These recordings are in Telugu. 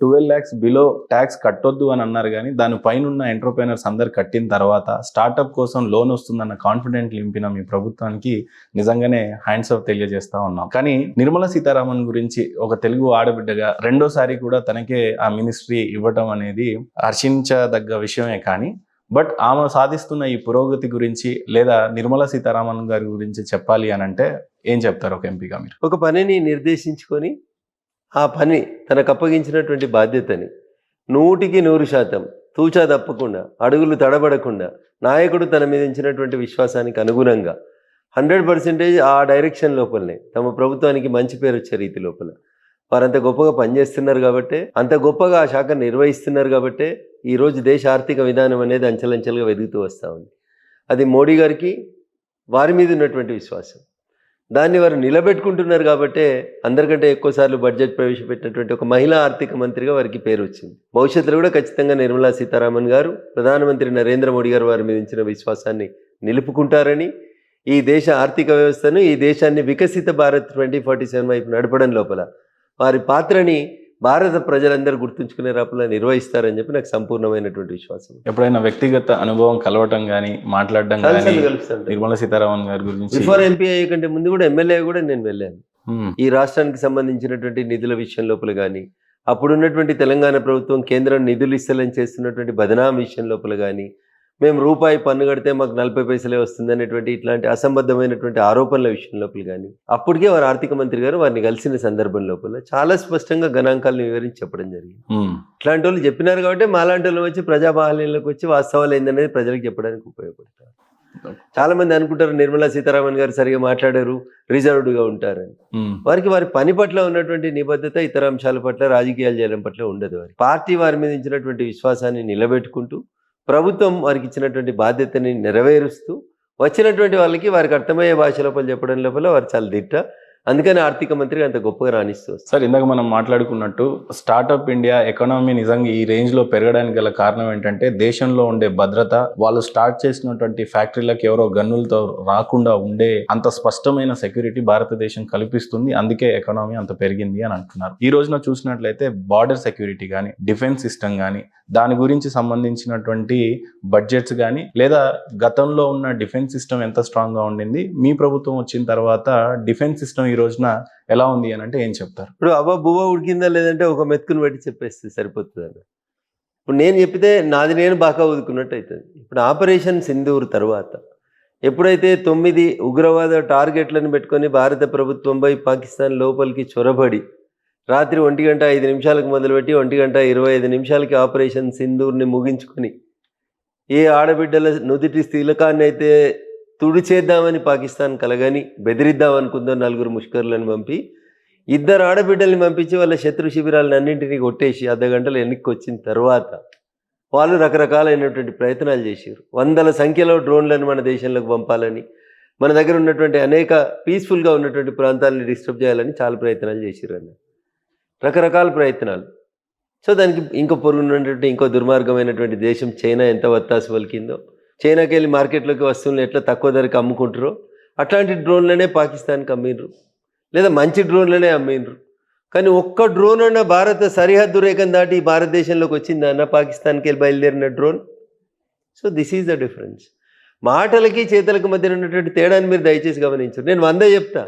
12 lakhs బిలో ట్యాక్స్ కట్టొద్దు అని అన్నారు కానీ దాని పైన ఉన్న ఎంటర్‌ప్రెన్యూర్స్ అందరు కట్టిన తర్వాత స్టార్టప్ కోసం లోన్ వస్తుందన్న కాన్ఫిడెంట్ నింపిన మీ ప్రభుత్వానికి నిజంగానే హ్యాండ్స్ ఆఫ్ తెలియజేస్తా ఉన్నాం. కానీ నిర్మలా సీతారామన్ గురించి ఒక తెలుగు ఆడబిడ్డగా రెండోసారి కూడా తనకే ఆ మినిస్ట్రీ ఇవ్వటం అనేది హర్షించదగ్గ విషయమే. కానీ బట్ ఆమె సాధిస్తున్న ఈ పురోగతి గురించి లేదా నిర్మలా సీతారామన్ గారి గురించి చెప్పాలి అని అంటే ఏం చెప్తారు ఒక ఎంపీగా మీరు? ఒక పనిని నిర్దేశించుకొని ఆ పని తనకు అప్పగించినటువంటి బాధ్యతని 100% తూచా తప్పకుండా, అడుగులు తడబడకుండా, నాయకుడు తన మీద ఇచ్చినటువంటి విశ్వాసానికి అనుగుణంగా 100% ఆ డైరెక్షన్ లోపలనే తమ ప్రభుత్వానికి మంచి పేరు వచ్చే రీతి లోపల వారు అంత గొప్పగా పనిచేస్తున్నారు కాబట్టే, అంత గొప్పగా ఆ శాఖ నిర్వహిస్తున్నారు కాబట్టే ఈరోజు దేశ ఆర్థిక విధానం అనేది అంచెలంచెలుగా వెదుగుతూ వస్తూ ఉంది. అది మోడీ గారికి వారి మీద ఉన్నటువంటి విశ్వాసం, దాన్ని వారు నిలబెట్టుకుంటున్నారు కాబట్టే అందరికంటే ఎక్కువసార్లు బడ్జెట్ ప్రవేశపెట్టినటువంటి ఒక మహిళా ఆర్థిక మంత్రిగా వారికి పేరు వచ్చింది. భవిష్యత్తులో కూడా ఖచ్చితంగా నిర్మలా సీతారామన్ గారు ప్రధానమంత్రి నరేంద్ర మోడీ గారు వారి మీద ఇచ్చిన విశ్వాసాన్ని నిలుపుకుంటారని, ఈ దేశ ఆర్థిక వ్యవస్థను, ఈ దేశాన్ని వికసిత భారత్ 2047 వైపు నడపడం లోపల వారి పాత్రని భారత ప్రజలందరూ గుర్తుంచుకునే రాపలా నిర్వహిస్తారని చెప్పి నాకు సంపూర్ణమైనటువంటి విశ్వాసం. ఎప్పుడైనా వ్యక్తిగత అనుభవం కలవటం కానీ మాట్లాడడం కానీ నిర్మలా సీతారామన్ గారి గురించి? బిఫోర్ ఎంపీ అయ్యే కంటే ముందు కూడా ఎమ్మెల్యే కూడా నేను వెళ్ళాను. ఈ రాష్ట్రానికి సంబంధించినటువంటి నిధుల విషయం లోపల కానీ, అప్పుడున్నటువంటి తెలంగాణ ప్రభుత్వం కేంద్రం నిధులు ఇస్తలని చేస్తున్నటువంటి బదనాం విషయం లోపల కానీ, మేము రూపాయి పన్ను కడితే మాకు 40 పైసలే వస్తుంది అనేటువంటి ఇట్లాంటి అసంబద్ధమైనటువంటి ఆరోపణల విషయం లోపల కానీ, అప్పటికే వారు ఆర్థిక మంత్రి గారు వారిని కలిసిన సందర్భం లోపల చాలా స్పష్టంగా గణాంకాలను వివరించి చెప్పడం జరిగింది. ఇట్లాంటి వాళ్ళు చెప్పినారు కాబట్టి మాలాంటి వాళ్ళు వచ్చి ప్రజాబాహల్యంలోకి వచ్చి వాస్తవాలు ఏందనేది ప్రజలకు చెప్పడానికి ఉపయోగపడతారు. చాలా మంది అనుకుంటారు నిర్మలా సీతారామన్ గారు సరిగా మాట్లాడారు, రిజర్వ్డ్గా ఉంటారని. వారికి వారి పని పట్ల ఉన్నటువంటి నిబద్ధత ఇతర అంశాల పట్ల, రాజకీయాలు చేయడం పట్ల ఉండదు. వారి పార్టీ వారి మీద ఇచ్చినటువంటి విశ్వాసాన్ని నిలబెట్టుకుంటూ, ప్రభుత్వం వారికి ఇచ్చినటువంటి బాధ్యతని నెరవేరుస్తూ, వచ్చినటువంటి వాళ్ళకి వారికి అర్థమయ్యే భాష లోపల చెప్పడం లోపల వారు చాలా దిట్ట. అందుకని ఆర్థిక మంత్రి అంత గొప్పగా రాణిస్తూ వస్తారు. సార్, ఇందాక మనం మాట్లాడుకున్నట్టు స్టార్టప్ ఇండియా ఎకానమీ నిజంగా ఈ రేంజ్లో పెరగడానికి గల కారణం ఏంటంటే దేశంలో ఉండే భద్రత, వాళ్ళు స్టార్ట్ చేసినటువంటి ఫ్యాక్టరీలకు ఎవరో గన్నులతో రాకుండా ఉండే అంత స్పష్టమైన సెక్యూరిటీ భారతదేశం కల్పిస్తుంది. అందుకే ఎకానమీ అంత పెరిగింది అని అంటున్నారు. ఈ రోజున చూసినట్లయితే బార్డర్ సెక్యూరిటీ కానీ, డిఫెన్స్ సిస్టమ్ కానీ, దాని గురించి సంబంధించినటువంటి బడ్జెట్స్ కానీ, లేదా గతంలో ఉన్న డిఫెన్స్ సిస్టమ్ ఎంత స్ట్రాంగ్గా ఉండింది, మీ ప్రభుత్వం వచ్చిన తర్వాత డిఫెన్స్ సిస్టమ్ ఈ రోజున ఎలా ఉంది అని అంటే ఏం చెప్తారు? ఇప్పుడు అవ్వ బువ్వ ఉడికిందా లేదంటే ఒక మెతుకుని బట్టి చెప్పేస్తే సరిపోతుంది అన్న. ఇప్పుడు నేను చెప్పితే నాది నేను బాగా ఊదుకున్నట్టు అవుతుంది. ఇప్పుడు ఆపరేషన్ సింధూర్ తర్వాత ఎప్పుడైతే 9 ఉగ్రవాద టార్గెట్లను పెట్టుకొని భారత ప్రభుత్వంపై పాకిస్తాన్ లోపలికి చొరబడి రాత్రి 1:05 మొదలుపెట్టి 1:25 ఆపరేషన్ సింధూర్ని ముగించుకొని ఏ ఆడబిడ్డల నుదిటి తిలకాన్ని అయితే తుడిచేద్దామని పాకిస్తాన్ కలగని బెదిరిద్దామనుకుందో 4 ముష్కర్లను పంపి 2 ఆడబిడ్డల్ని పంపించి వాళ్ళ శత్రు శిబిరాలను అన్నింటినీ కొట్టేసి అర్ధగంటలు వెనక్కి వచ్చిన తర్వాత వాళ్ళు రకరకాలైనటువంటి ప్రయత్నాలు చేశారు. వందల సంఖ్యలో డ్రోన్లను మన దేశంలోకి పంపాలని, మన దగ్గర ఉన్నటువంటి అనేక పీస్ఫుల్గా ఉన్నటువంటి ప్రాంతాలను డిస్టర్బ్ చేయాలని చాలా ప్రయత్నాలు చేశారు అన్న, రకరకాల ప్రయత్నాలు. సో దానికి ఇంకో పొరుగున్నటువంటి ఇంకో దుర్మార్గమైనటువంటి దేశం చైనా ఎంత వత్తాసు పలికిందో, చైనాకి వెళ్ళి మార్కెట్లోకి వస్తువులను ఎట్లా తక్కువ ధరకు అమ్ముకుంటారో అట్లాంటి డ్రోన్లనే పాకిస్తాన్కి అమ్మిండ్రు, లేదా మంచి డ్రోన్లనే అమ్మిండ్రు. కానీ ఒక్క డ్రోన్ అన్న భారత సరిహద్దు రేఖను దాటి భారతదేశంలోకి వచ్చిందా అన్న పాకిస్తాన్కి వెళ్ళి బయలుదేరిన drone? So this is the difference. మాటలకి చేతలకు మధ్య ఉన్నటువంటి తేడాన్ని మీరు దయచేసి గమనించండి. నేను 100 చెప్తా,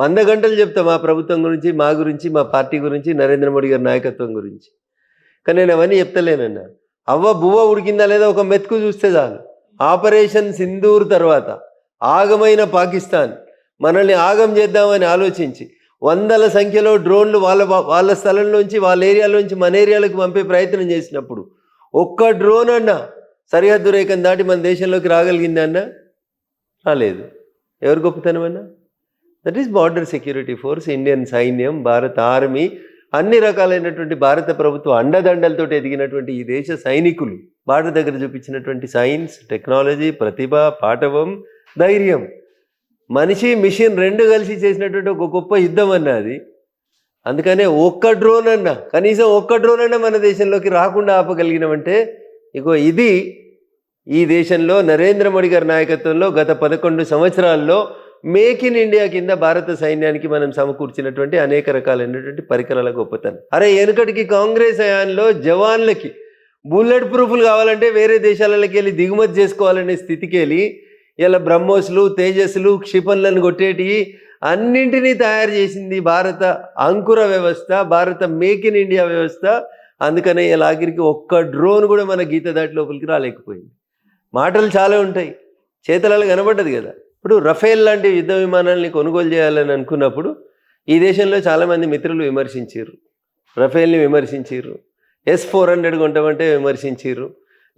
100 గంటలు చెప్తా మా ప్రభుత్వం గురించి, మా గురించి, మా పార్టీ గురించి, నరేంద్ర మోడీ గారి నాయకత్వం గురించి. కానీ నేను అవన్నీ చెప్తలేనన్నా. అవ్వ బువ్వ ఉడికిందా లేదా ఒక మెతుకు చూస్తే చాలు. ఆపరేషన్ సింధూర్ తర్వాత ఆగమైన పాకిస్తాన్ మనల్ని ఆగం చేద్దామని ఆలోచించి వందల సంఖ్యలో డ్రోన్లు వాళ్ళ స్థలంలోంచి, వాళ్ళ ఏరియాలోంచి మన ఏరియాలకు పంపే ప్రయత్నం చేసినప్పుడు ఒక్క డ్రోన్ అన్నా సరిహద్దు రేఖను దాటి మన దేశంలోకి రాగలిగింది అన్నా? రాలేదు. ఎవరు గొప్పతనం అన్నా? That is border security force, Indian సైన్యం, భారత ఆర్మీ, అన్ని రకాలైనటువంటి భారత ప్రభుత్వ అండదండలతో ఎదిగినటువంటి ఈ దేశ సైనికులు భారత దగ్గర చూపించినటువంటి సైన్స్, టెక్నాలజీ, ప్రతిభ, పాఠవం, ధైర్యం, మనిషి మిషన్ 2 కలిసి చేసినటువంటి ఒక గొప్ప యుద్ధం అన్నది. అందుకనే ఒక్క డ్రోన్ అన్నా, కనీసం ఒక్క డ్రోన్ అన్నా మన దేశంలోకి రాకుండా ఆపగలిగినామంటే ఇగో ఇది ఈ దేశంలో నరేంద్ర మోడీ గారి నాయకత్వంలో గత 11 సంవత్సరాల్లో మేక్ ఇన్ ఇండియా కింద భారత సైన్యానికి మనం సమకూర్చినటువంటి అనేక రకాలైనటువంటి పరికరాల గొప్పతనం. అరే వెనుకటికి కాంగ్రెస్ హయాంలో జవాన్లకి బుల్లెట్ ప్రూఫ్లు కావాలంటే వేరే దేశాలకి వెళ్ళి దిగుమతి చేసుకోవాలనే స్థితికి వెళ్ళి ఇలా బ్రహ్మోస్లు, తేజస్లు, క్షిపణులను కొట్టేటి అన్నింటినీ తయారు చేసింది భారత అంకుర వ్యవస్థ, భారత మేక్ ఇన్ ఇండియా వ్యవస్థ. అందుకనే ఇలా ఆఖరికి ఒక్క డ్రోన్ కూడా మన గీత దాటి లోపలికి రాలేకపోయింది. మాటలు చాలా ఉంటాయి, చేతలలో కనబడ్డది కదా. ఇప్పుడు రఫేల్ లాంటి యుద్ధ విమానాలని కొనుగోలు చేయాలని అనుకున్నప్పుడు ఈ దేశంలో చాలామంది మిత్రులు విమర్శించారు, రఫేల్ని విమర్శించారు, S-400 కొంటామంటే విమర్శించారు,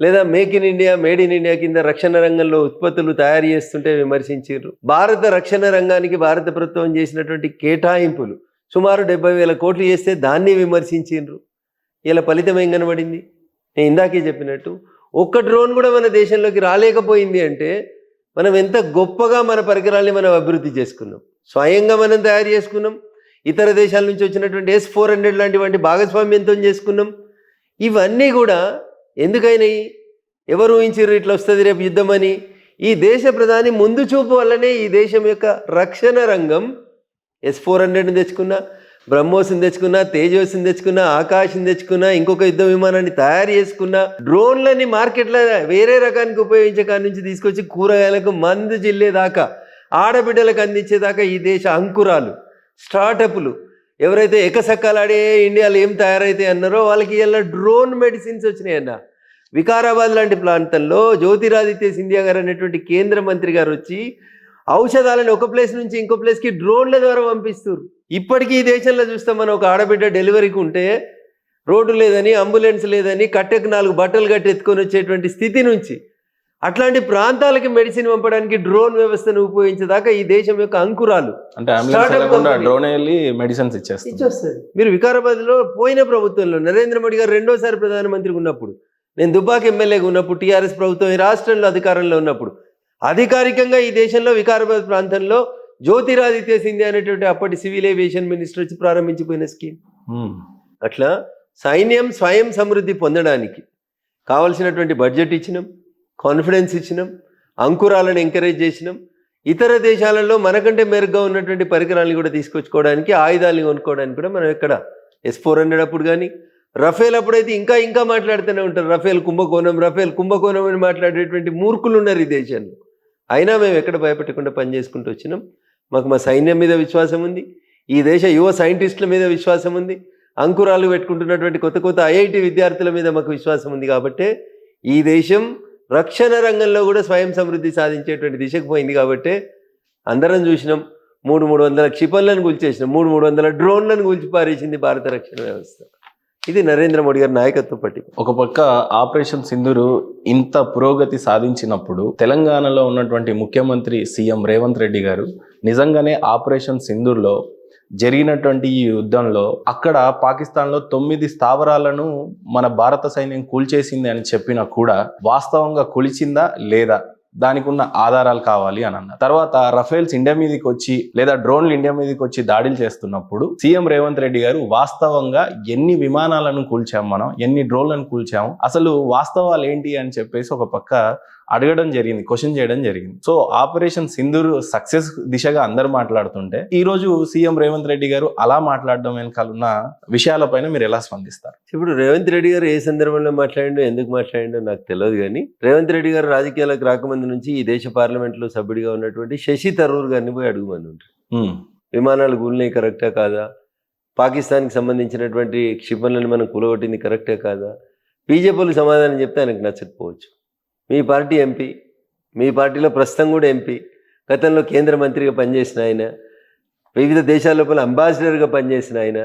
లేదా make in India, made in India కింద రక్షణ రంగంలో ఉత్పత్తులు తయారు చేస్తుంటే విమర్శించారు. భారత రక్షణ రంగానికి భారత ప్రభుత్వం చేసినటువంటి కేటాయింపులు సుమారు 70,000 కోట్లు చేస్తే దాన్ని విమర్శించారు. ఇలా ఫలితం ఏం కనబడింది? నేను ఇందాకే చెప్పినట్టు ఒక్క డ్రోన్ కూడా మన దేశంలోకి రాలేకపోయింది అంటే మనం ఎంత గొప్పగా మన పరికరాల్ని మనం అభివృద్ధి చేసుకున్నాం, స్వయంగా మనం తయారు చేసుకున్నాం, ఇతర దేశాల నుంచి వచ్చినటువంటి S-400 లాంటివంటి భాగస్వామ్యంతో చేసుకున్నాం. ఇవన్నీ కూడా ఎందుకైనాయి? ఎవరు ఊహించారు ఇట్లా వస్తుంది రేపు యుద్ధమని? ఈ దేశ ప్రధాని ముందు చూపు వల్లనే ఈ దేశం యొక్క రక్షణ రంగం S-400ని తెచ్చుకున్నా, బ్రహ్మోస్ని తెచ్చుకున్నా, తేజస్ని తెచ్చుకున్నా, ఆకాశం తెచ్చుకున్నా, ఇంకొక యుద్ధ విమానాన్ని తయారు చేసుకున్నా, డ్రోన్లని మార్కెట్లో వేరే రకానికి ఉపయోగించే కాడి నుంచి తీసుకొచ్చి కూరగాయలకు మందు జిల్లేదాకా, ఆడబిడ్డలకు అందించేదాకా ఈ దేశ అంకురాలు, స్టార్టప్లు ఎవరైతే ఎకసక్కలాడే ఇండియాలో ఏం తయారైతే అన్నారో వాళ్ళకి ఇలా డ్రోన్ మెడిసిన్స్ వచ్చినాయన్న. వికారాబాద్ లాంటి ప్రాంతంలో జ్యోతిరాదిత్య సింధియా గారు అనేటువంటి కేంద్ర మంత్రి గారు వచ్చి ఔషధాలను ఒక ప్లేస్ నుంచి ఇంకో ప్లేస్కి డ్రోన్ల ద్వారా పంపిస్తారు. ఇప్పటికీ ఈ దేశంలో చూస్తాం, మనం ఒక ఆడబిడ్డ డెలివరీకి ఉంటే రోడ్డు లేదని, అంబులెన్స్ లేదని, కట్టెకు 4 బట్టలు కట్టి ఎత్తుకొని వచ్చేటువంటి స్థితి నుంచి అట్లాంటి ప్రాంతాలకి మెడిసిన్ పంపడానికి డ్రోన్ వ్యవస్థను ఉపయోగించేదాకా ఈ దేశం యొక్క అంకురాలు అంటే డ్రోన్ వెళ్ళి మెడిసిన్స్ ఇచ్చేస్తుంది. మీరు వికారాబాద్లో పోయిన ప్రభుత్వంలో నరేంద్ర మోడీ గారు రెండోసారి ప్రధానమంత్రిగా ఉన్నప్పుడు, నేను దుబ్బాక ఎమ్మెల్యేగా ఉన్నప్పుడు, టీఆర్ఎస్ ప్రభుత్వం ఈ రాష్ట్రంలో అధికారంలో ఉన్నప్పుడు అధికారికంగా ఈ దేశంలో వికారాబాద్ ప్రాంతంలో జ్యోతిరాదిత్య సింధియా అనేటువంటి అప్పటి సివిల్ ఏవియేషన్ మినిస్టర్ వచ్చి ప్రారంభించిపోయిన స్కీమ్. అట్లా సైన్యం స్వయం సమృద్ధి పొందడానికి కావలసినటువంటి బడ్జెట్ ఇచ్చినాం, కాన్ఫిడెన్స్ ఇచ్చినాం, అంకురాలను ఎంకరేజ్ చేసినాం. ఇతర దేశాలలో మనకంటే మెరుగ్గా ఉన్నటువంటి పరికరాలను కూడా తీసుకొచ్చుకోవడానికి, ఆయుధాలను కొనుక్కోవడానికి కూడా మనం ఎక్కడ S-400 అప్పుడు కానీ, రఫేల్ అప్పుడైతే ఇంకా మాట్లాడుతూనే ఉంటారు. రఫేల్ కుంభకోణం అని మాట్లాడేటువంటి మూర్ఖులు ఉన్నారు ఈ దేశంలో. అయినా మేము ఎక్కడ భయపెట్టకుండా పనిచేసుకుంటూ వచ్చినాం. మాకు మా సైన్యం మీద విశ్వాసం ఉంది, ఈ దేశ యువ సైంటిస్టుల మీద విశ్వాసం ఉంది, అంకురాలు పెట్టుకుంటున్నటువంటి కొత్త IIT విద్యార్థుల మీద మాకు విశ్వాసం ఉంది. కాబట్టే ఈ దేశం రక్షణ రంగంలో కూడా స్వయం సమృద్ధి సాధించేటువంటి దిశకు పోయింది. కాబట్టి అందరం చూసినాం, 300 క్షిపణులను కూల్చేసినాం, 300 డ్రోన్లను కూల్చిపారేసింది భారత రక్షణ వ్యవస్థ. ఇది నరేంద్ర మోడీ గారి నాయకత్వం పట్టి. ఒక పక్క ఆపరేషన్ సింధూర్ ఇంత పురోగతి సాధించినప్పుడు తెలంగాణలో ఉన్నటువంటి ముఖ్యమంత్రి సీఎం రేవంత్ రెడ్డి గారు నిజంగానే ఆపరేషన్ సింధూర్లో జరిగినటువంటి ఈ యుద్ధంలో అక్కడ పాకిస్తాన్లో 9 స్థావరాలను మన భారత సైన్యం కూల్చేసింది అని చెప్పినా కూడా వాస్తవంగా కూల్చిందా లేదా దానికి ఉన్న ఆధారాలు కావాలి అని అన్నారు. తర్వాత రఫేల్స్ ఇండియా మీదకి వచ్చి లేదా డ్రోన్లు ఇండియా మీదకి వచ్చి దాడులు చేస్తున్నప్పుడు సీఎం రేవంత్ రెడ్డి గారు వాస్తవంగా ఎన్ని విమానాలను కూల్చాము, మనం ఎన్ని డ్రోన్లను కూల్చాము, అసలు వాస్తవాలు ఏంటి అని చెప్పేసి ఒక పక్క అడగడం జరిగింది, క్వశ్చన్ చేయడం జరిగింది. సో ఆపరేషన్ సింధూర్ సక్సెస్ దిశగా అందరు మాట్లాడుతుంటే ఈ రోజు సీఎం రేవంత్ రెడ్డి గారు అలా మాట్లాడడం వెనకాల ఉన్న విషయాలపైన మీరు ఎలా స్పందిస్తారు? ఇప్పుడు రేవంత్ రెడ్డి గారు ఏ సందర్భంలో మాట్లాడిండో, ఎందుకు మాట్లాడిండో నాకు తెలియదు. కానీ రేవంత్ రెడ్డి గారు రాజకీయాలకు రాకముందు నుంచి ఈ దేశ పార్లమెంట్లో సభ్యుడిగా ఉన్నటువంటి శశి థరూర్ గారిని పోయి అడుగుమని ఉంటారు. విమానాలు కూలినాయి కరెక్టా కాదా, పాకిస్తాన్కి సంబంధించినటువంటి క్షిపణులను మనం కూలగొట్టింది కరెక్టే కాదా, బీజేపీలకు సమాధానం చెప్తే ఆయనకు నచ్చకపోవచ్చు. మీ పార్టీ ఎంపీ, మీ పార్టీలో ప్రస్తుతం కూడా ఎంపీ, గతంలో కేంద్ర మంత్రిగా పనిచేసిన ఆయన, వివిధ దేశాల లోపల అంబాసిడర్గా పనిచేసిన ఆయన,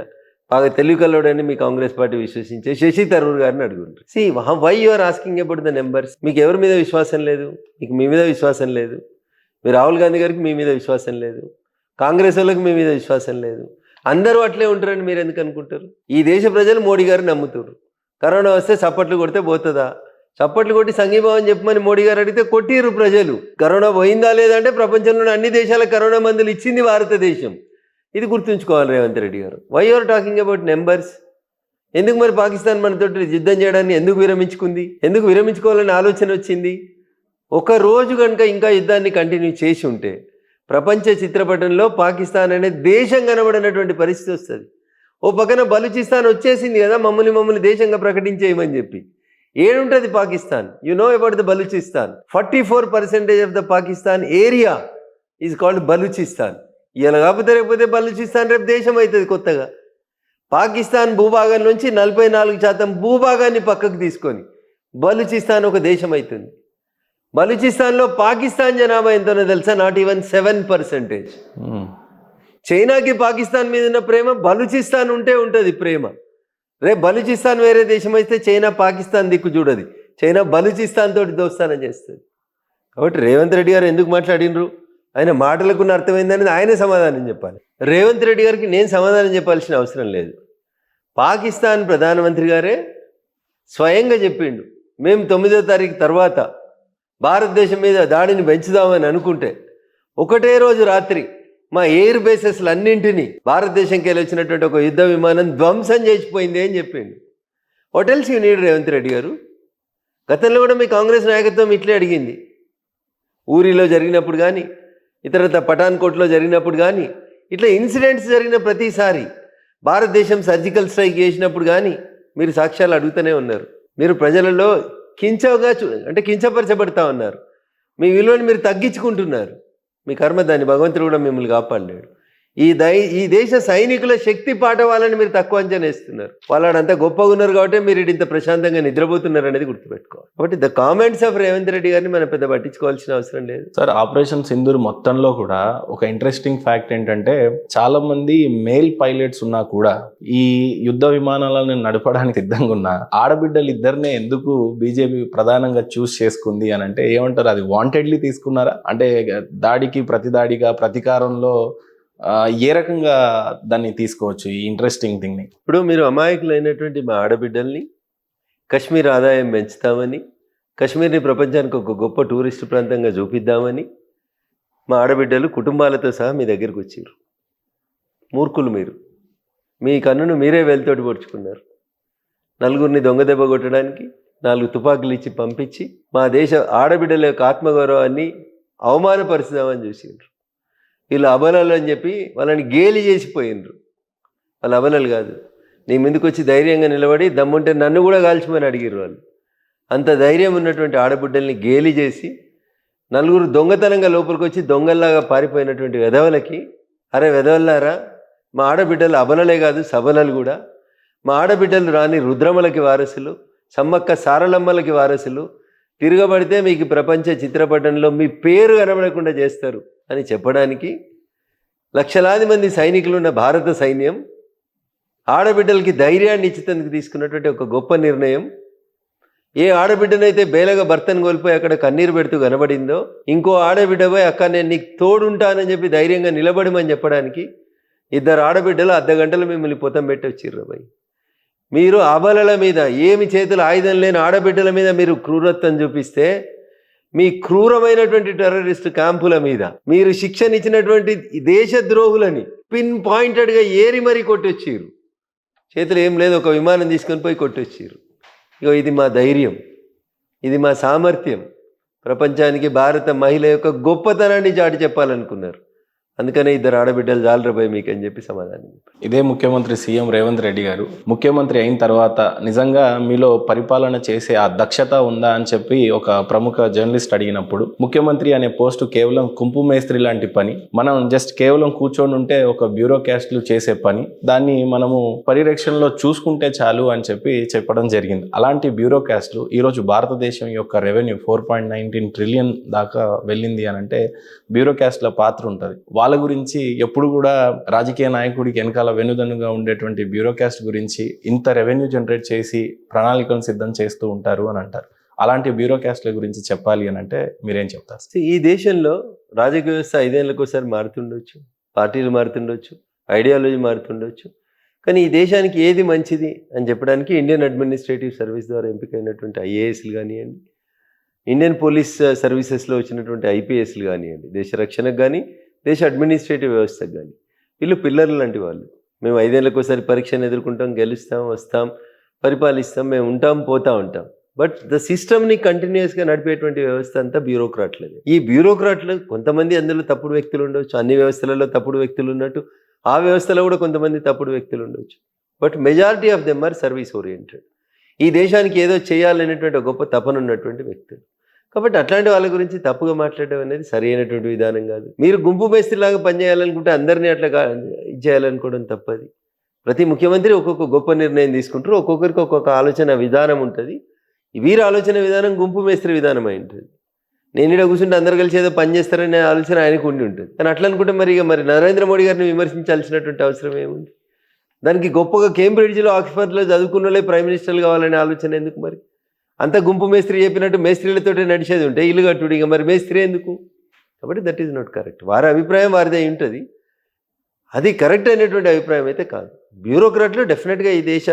బాగా తెలుగులోడని మీ కాంగ్రెస్ పార్టీ విశ్వసించే శశి థరూర్ గారిని అడుగుంటారు. See why are you asking about the numbers? మీకు ఎవరి మీద విశ్వాసం లేదు? మీకు మీ మీద విశ్వాసం లేదు. మీ రాహుల్ గాంధీ గారికి మీ మీద విశ్వాసం లేదు, కాంగ్రెస్ వాళ్ళకి మీ మీద విశ్వాసం లేదు. అందరూ అట్లే ఉంటారని మీరు ఎందుకు అనుకుంటారు? ఈ దేశ ప్రజలు మోడీ గారిని నమ్ముతారు. కరోనా వస్తే చప్పట్లు కొడితే పోతుందా? చప్పట్లు కొట్టి సంఘీభావం చెప్పమని మోడీ గారు అడిగితే కొట్టిరు ప్రజలు. కరోనా పోయిందా లేదంటే ప్రపంచంలోని అన్ని దేశాలకు కరోనా మందులు ఇచ్చింది భారతదేశం. ఇది గుర్తుంచుకోవాలి Revanth Reddy garu. Why you are talking about numbers? ఎందుకు మరి పాకిస్తాన్ మనతో యుద్ధం చేయడాన్ని ఎందుకు విరమించుకుంది? ఎందుకు విరమించుకోవాలని ఆలోచన వచ్చింది? ఒక రోజు కనుక ఇంకా యుద్ధాన్ని కంటిన్యూ చేసి ఉంటే ప్రపంచ చిత్రపటంలో పాకిస్తాన్ అనే దేశం కనబడినటువంటి పరిస్థితి వస్తుంది. ఓ పక్కన బలూచిస్తాన్ వచ్చేసింది కదా, మమ్మల్ని దేశంగా ప్రకటించేయమని చెప్పి. ఏడుంటుంది Pakistan? You know about the Balochistan. 44% of the Pakistan area is called Balochistan. ఇలా కాకపోతే రేకపోతే బలూచిస్తాన్ రేపు దేశం అవుతుంది కొత్తగా. పాకిస్తాన్ భూభాగం నుంచి 44% భూభాగాన్ని పక్కకు తీసుకొని బలూచిస్తాన్ ఒక దేశం అవుతుంది. బలూచిస్తాన్లో పాకిస్తాన్ జనాభా ఎంతనో తెలుసా? Not even 7%. చైనాకి పాకిస్తాన్ మీద ఉన్న ప్రేమ బలూచిస్తాన్ ఉంటే ఉంటుంది ప్రేమ. రేపు బలూచిస్తాన్ వేరే దేశం అయితే చైనా పాకిస్తాన్ దిక్కు చూడదు, చైనా బలూచిస్తాన్ తోటి దోస్తానం చేస్తుంది. కాబట్టి రేవంత్ రెడ్డి గారు ఎందుకు మాట్లాడినరు, ఆయన మాటలకున్న అర్థమైందని ఆయన సమాధానం చెప్పాలి. రేవంత్ రెడ్డి గారికి నేను సమాధానం చెప్పాల్సిన అవసరం లేదు. పాకిస్తాన్ ప్రధానమంత్రి గారే స్వయంగా చెప్పిండు, మేము 9వ తారీఖు తర్వాత భారతదేశం మీద దాడిని పెంచుదామని అనుకుంటే ఒకటే రోజు రాత్రి మా ఎయిర్ బేసెస్లు అన్నింటినీ భారతదేశంకి వెళ్ళి వచ్చినటువంటి ఒక యుద్ధ విమానం ధ్వంసం చేసిపోయింది అని చెప్పిండు. What else you need Revanth Reddy గారు? గతంలో కూడా మీ కాంగ్రెస్ నాయకత్వం ఇట్లే అడిగింది. ఊరిలో జరిగినప్పుడు కానీ, ఇతరత పఠాన్కోట్లో జరిగినప్పుడు కానీ, ఇట్లా ఇన్సిడెంట్స్ జరిగిన ప్రతిసారి భారతదేశం సర్జికల్ స్ట్రైక్ చేసినప్పుడు కానీ మీరు సాక్ష్యాలు అడుగుతూనే ఉన్నారు. మీరు ప్రజలలో అంటే కించపరచబడతా ఉన్నారు. మీ విలువని మీరు తగ్గించుకుంటున్నారు. మీ కర్మ దాన్ని భగవంతుడు కూడా మిమ్మల్ని కాపాడలేడు. ఈ దేశ సైనికుల శక్తి పాట వాళ్ళని మీరు తక్కువ అంచనా వేస్తున్నారు. వాళ్ళంతా గొప్పగా ఉన్నారు కాబట్టి మీరు ఇంత ప్రశాంతంగా నిద్రపోతున్నారు అనేది గుర్తుపెట్టుకోవాలి. కాబట్టి the comments off Revanth Reddy గారిని మనం పెద్ద పట్టించుకోవాల్సిన అవసరం లేదు. సార్, ఆపరేషన్ సింధూర్ మొత్తంలో కూడా ఒక ఇంట్రెస్టింగ్ ఫ్యాక్ట్ ఏంటంటే చాలా మంది మేల్ పైలట్స్ ఉన్నా కూడా ఈ యుద్ధ విమానాలను నడపడానికి సిద్ధంగా ఉన్న ఆడబిడ్డలు ఇద్దరినే ఎందుకు బీజేపీ ప్రధానంగా చూస్ చేసుకుంది అని అంటే ఏమంటారు? అది వాంటెడ్లీ తీసుకున్నారా? అంటే దాడికి ప్రతిదాడిగా ప్రతీకారంలో ఏ రకంగా దాన్ని తీసుకోవచ్చు ఈ ఇంట్రెస్టింగ్ థింగ్ని? ఇప్పుడు మీరు అమాయకులైనటువంటి మా ఆడబిడ్డల్ని కశ్మీర్ ఆదాయం పెంచుతామని, కశ్మీర్ని ప్రపంచానికి ఒక గొప్ప టూరిస్ట్ ప్రాంతంగా చూపిద్దామని మా ఆడబిడ్డలు కుటుంబాలతో సహా మీ దగ్గరికి వచ్చారు. మూర్ఖులు మీరు. మీ కన్నును మీరే వేలితోటి పొడుచుకున్నారు. నలుగురిని దొంగ దెబ్బ కొట్టడానికి 4 తుపాకులు ఇచ్చి పంపించి మా దేశ ఆడబిడ్డల యొక్క ఆత్మగౌరవాన్ని అవమానపరుచుదామని చూసిండ్రు. వీళ్ళు అబలాలు అని చెప్పి వాళ్ళని గేలి చేసిపోయినరు. వాళ్ళు అబలాలు కాదు. నీ ముందుకు వచ్చి ధైర్యంగా నిలబడి దమ్ముంటే నన్ను కూడా కాల్చమని అడిగారు వాళ్ళు. అంత ధైర్యం ఉన్నటువంటి ఆడబిడ్డల్ని గేలి చేసి 4 దొంగతనంగా లోపలికి వచ్చి దొంగల్లాగా పారిపోయినటువంటి వెధవలకి, అరే వెధవల్లారా, మా ఆడబిడ్డలు అబలలే కాదు సబలలు కూడా. మా ఆడబిడ్డలు రాని రుద్రమలకి వారసులు, సమ్మక్క సారలమ్మలకి వారసులు. తిరగబడితే మీకు ప్రపంచ చిత్రపటంలో మీ పేరు కనబడకుండా చేస్తారు అని చెప్పడానికి లక్షలాది మంది సైనికులు ఉన్న భారత సైన్యం ఆడబిడ్డలకి ధైర్యాన్ని ఇచ్చేందుకు తీసుకున్నటువంటి ఒక గొప్ప నిర్ణయం. ఏ ఆడబిడ్డనైతే బేలగా భర్తను కోల్పోయి అక్కడ కన్నీరు పెడుతూ కనబడిందో, ఇంకో ఆడబిడ్డ పోయి అక్క నేను నీకు తోడుంటానని చెప్పి ధైర్యంగా నిలబడమని చెప్పడానికి 2 ఆడబిడ్డలు అర్ధగంటలు మిమ్మల్ని పొతం పెట్టి వచ్చిర్రు భయ్. మీరు అబలల మీద, ఏమి చేతులు ఆయుధం లేని ఆడబిడ్డల మీద మీరు క్రూరత్వం చూపిస్తే, మీ క్రూరమైనటువంటి టెర్రరిస్ట్ క్యాంపుల మీద మీరు శిక్షనిచ్చినటువంటి దేశద్రోహులని పిన్ పాయింటెడ్గా ఏరి మరీ కొట్టొచ్చిర్రు. చేతులు ఏం లేదు, ఒక విమానం తీసుకొని పోయి కొట్టొచ్చిర్రు. ఇగో ఇది మా ధైర్యం, ఇది మా సామర్థ్యం. ప్రపంచానికి భారత మహిళ యొక్క గొప్పతనాన్ని చాటి చెప్పాలనుకున్నారు. అందుకనే 2 ఆడబిడ్డలు జాలరపోయి మీకు అని చెప్పి సమాధానం. ఇదే ముఖ్యమంత్రి సీఎం రేవంత్ రెడ్డి గారు ముఖ్యమంత్రి అయిన తర్వాత నిజంగా మీలో పరిపాలన చేసే ఆ దక్షత ఉందా అని చెప్పి ఒక ప్రముఖ జర్నలిస్ట్ అడిగినప్పుడు, ముఖ్యమంత్రి అనే పోస్టు కేవలం కుంపు మేస్త్రి లాంటి పని, మనం జస్ట్ కేవలం కూర్చొని ఉంటే ఒక బ్యూరోక్రాస్ట్లు చేసే పని, దాన్ని మనము పరిరక్షణలో చూసుకుంటే చాలు అని చెప్పి చెప్పడం జరిగింది. అలాంటి బ్యూరోక్రాస్ట్లు ఈరోజు భారతదేశం యొక్క రెవెన్యూ 4.19 ట్రిలియన్ దాకా వెళ్ళింది అని అంటే బ్యూరోక్రాస్ట్ల పాత్ర ఉంటుంది. వాళ్ళ గురించి ఎప్పుడు కూడా రాజకీయ నాయకుడికి వెనకాల వెనుదన్నుగా ఉండేటువంటి బ్యూరోక్రాస్ట్ గురించి ఇంత రెవెన్యూ జనరేట్ చేసి ప్రణాళికలను సిద్ధం చేస్తూ ఉంటారు అని అంటారు. అలాంటి బ్యూరోక్రాస్ట్ల గురించి చెప్పాలి అని అంటే మీరేం చెప్తారు? ఈ దేశంలో రాజకీయ వ్యవస్థ 5 ఏళ్ళకి ఒకసారి మారుతుండొచ్చు, పార్టీలు మారుతుండొచ్చు, ఐడియాలజీ మారుతుండొచ్చు. కానీ ఈ దేశానికి ఏది మంచిది అని చెప్పడానికి ఇండియన్ అడ్మినిస్ట్రేటివ్ సర్వీస్ ద్వారా ఎంపికైనటువంటి ఐఏఎస్లు కానివ్వండి, ఇండియన్ పోలీస్ సర్వీసెస్లో వచ్చినటువంటి ఐపీఎస్లు కానివ్వండి, దేశ రక్షణకు కానీ దేశ అడ్మినిస్ట్రేటివ్ వ్యవస్థకు కానీ, వీళ్ళు పిల్లర్లు లాంటి వాళ్ళు. మేము 5 ఏళ్ళకి ఒకసారి పరీక్షను ఎదుర్కొంటాం, గెలుస్తాం, వస్తాం, పరిపాలిస్తాం, మేము ఉంటాం, పోతూ ఉంటాం. బట్ ద సిస్టమ్ని కంటిన్యూస్గా నడిపేటువంటి వ్యవస్థ అంతా బ్యూరోక్రాట్లది. ఈ బ్యూరోక్రాట్లు కొంతమంది అందులో తప్పుడు వ్యక్తులు ఉండవచ్చు, అన్ని వ్యవస్థలలో తప్పుడు వ్యక్తులు ఉన్నట్టు ఆ వ్యవస్థలో కూడా కొంతమంది తప్పుడు వ్యక్తులు ఉండవచ్చు. But majority of them or service oriented. ఈ దేశానికి ఏదో చేయాలనేటువంటి ఒక గొప్ప తపన ఉన్నటువంటి వ్యక్తులు. కాబట్టి అట్లాంటి వాళ్ళ గురించి తప్పుగా మాట్లాడడం అనేది సరి అయినటువంటి విధానం కాదు. మీరు గుంపు మేస్త్రిలాగా పనిచేయాలనుకుంటే అందరినీ అట్లా చేయాలనుకోవడం తప్పది. ప్రతి ముఖ్యమంత్రి ఒక్కొక్క గొప్ప నిర్ణయం తీసుకుంటారు, ఒక్కొక్కరికి ఒక్కొక్క ఆలోచన విధానం ఉంటుంది. వీరి ఆలోచన విధానం గుంపు మేస్త్రి విధానం అయి ఉంటుంది. నేను ఇక్కడ కూర్చుంటే అందరు కలిసి ఏదో పని చేస్తారనే ఆలోచన ఆయనకు ఉండి ఉంటుంది. కానీ అట్లా అనుకుంటే మరి నరేంద్ర మోడీ గారిని విమర్శించాల్సినటువంటి అవసరం ఏముంది? దానికి గొప్పగా కేంబ్రిడ్జ్లో ఆక్స్ఫర్డ్లో చదువుకున్న వాళ్ళే ప్రైమ్ మినిస్టర్లు కావాలనే ఆలోచన ఎందుకు? మరి అంత గుంపు మేస్త్రి చెప్పినట్టు మేస్త్రీలతోటే నడిచేది ఉంటే ఇల్లు కట్టుడు, ఇక మరి మేస్త్రి ఎందుకు? కాబట్టి దట్ ఈజ్ నాట్ కరెక్ట్. వారి అభిప్రాయం వారిదే ఉంటుంది, అది కరెక్ట్ అయినటువంటి అభిప్రాయం అయితే కాదు. బ్యూరోక్రాట్లు డెఫినెట్గా ఈ దేశ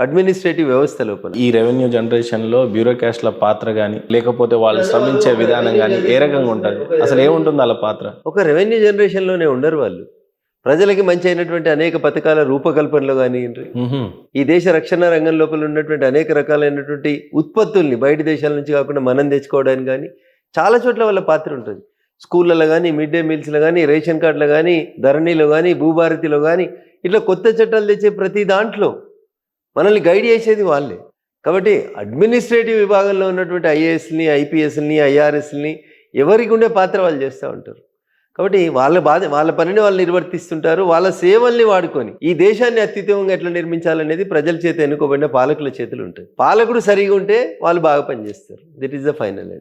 అడ్మినిస్ట్రేటివ్ వ్యవస్థ లోపల ఈ రెవెన్యూ జనరేషన్లో బ్యూరోక్రాట్ల పాత్ర కానీ లేకపోతే వాళ్ళు శ్రమించే విధానం కానీ ఏ రకంగా ఉంటుంది? అసలు ఏముంటుంది వాళ్ళ పాత్ర? ఒక రెవెన్యూ జనరేషన్లోనే ఉండరు వాళ్ళు. ప్రజలకి మంచి అయినటువంటి అనేక పథకాల రూపకల్పనలో కానీ ఈ దేశ రక్షణ రంగం లోపల ఉన్నటువంటి అనేక రకాలైనటువంటి ఉత్పత్తుల్ని బయట దేశాల నుంచి కాకుండా మనం తెచ్చుకోవడానికి కానీ చాలా చోట్ల వాళ్ళ పాత్ర ఉంటుంది. స్కూళ్ళలో కానీ, మిడ్ డే మీల్స్లో కానీ, రేషన్ కార్డులో కానీ, ధరణిలో కానీ, భూభారతిలో కానీ ఇట్లా కొత్త చట్టాలు తెచ్చే ప్రతి దాంట్లో మనల్ని గైడ్ చేసేది వాళ్ళే. కాబట్టి అడ్మినిస్ట్రేటివ్ విభాగంలో ఉన్నటువంటి ఐఏఎస్ని, ఐపీఎస్ని, ఐఆర్ఎస్ని ఎవరికి ఉండే పాత్ర వాళ్ళు చేస్తూ ఉంటారు. కాబట్టి వాళ్ళ పనిని వాళ్ళు నిర్వర్తిస్తుంటారు. వాళ్ళ సేవల్ని వాడుకొని ఈ దేశాన్ని అత్యుత్తమంగా ఎట్లా నిర్మించాలనేది ప్రజల చేత ఎన్నుకోబడిన పాలకుల చేతులు ఉంటాయి. పాలకుడు సరిగా ఉంటే వాళ్ళు బాగా పనిచేస్తారు. దిట్ ఈస్ ద ఫైనల్.